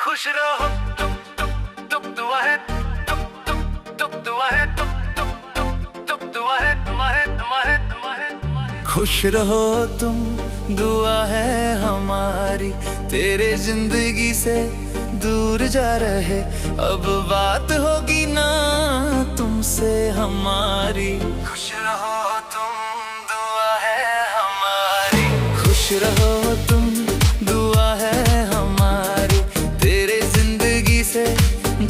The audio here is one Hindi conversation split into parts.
खुश रहो तुम दुआ है तुम दुआ है तुम दुआ है तुम्हारे खुश रहो तुम दुआ है हमारी तेरे जिंदगी से दूर जा रहे अब बात होगी ना तुमसे हमारी। खुश रहो तुम दुआ है हमारी खुश रहो तुम दुआ है हमारी तेरे जिंदगी से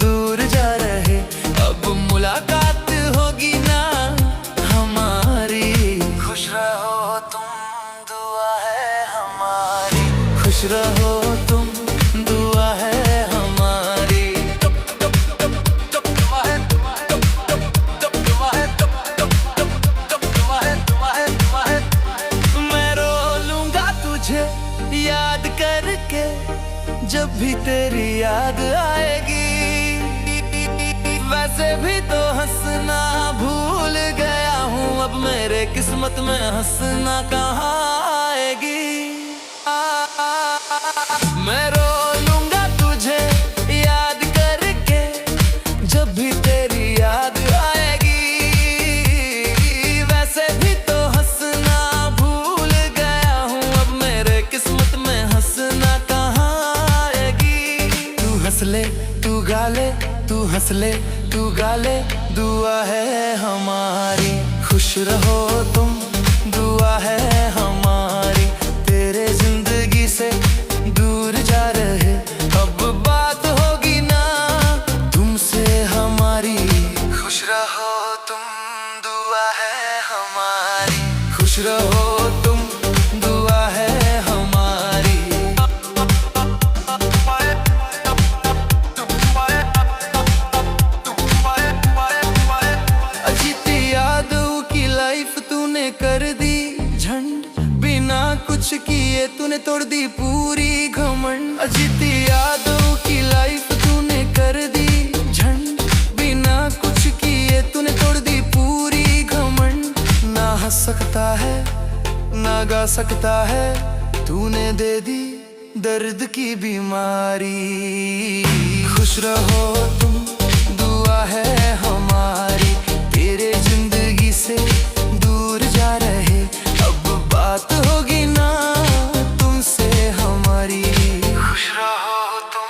दूर जा रहे अब मुलाकात होगी ना हमारी। खुश रहो तुम दुआ है हमारी खुश रहो तुम दुआ है हमारी। मैं रो लूंगा तुझे याद करके जब भी तेरी याद आएगी वैसे भी तो हंसना भूल गया हूँ अब मेरे किस्मत में हंसना कहाँ आएगी। मैं रो लूंगा तुझे याद करके जब भी तेरी याद आएगी वैसे भी तो हंसना भूल गया हूँ अब मेरे किस्मत में हंसना कहाँ आएगी। तू हंस ले तू गा ले तू हंस ले तू गा ले दुआ है हमारी। खुश रहो तुम दुआ है हमारी तेरे जिंदगी से दूर जा रहे अब बात होगी ना तुमसे हमारी। खुश रहो तुम दुआ है हमारी खुश रहो तुम दुआ है हमारी। अजीती यादव की लाइफ तूने कर दी झंड बिना कुछ किए तूने तोड़ दी पूरी घमंड। अजीती यादव की लाइफ तूने कर दी झंड बिना कुछ किए तूने तोड़ दी पूरी घमंड। ना हंस सकता है ना गा सकता है तूने दे दी दर्द की बीमारी। खुश रहो तुम दुआ है हमारी तेरे जिंदगी से दूर जा रहे अब बात होगी ना तुमसे हमारी। खुश रहो तुम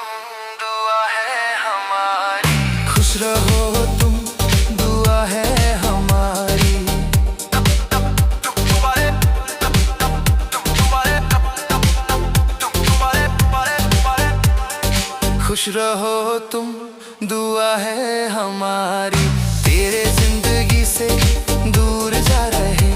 दुआ है हमारी खुश रहो तुम दुआ है हमारी। खुश रहो तुम दुआ है हमारी तेरे जिंदगी से दूर जा रहे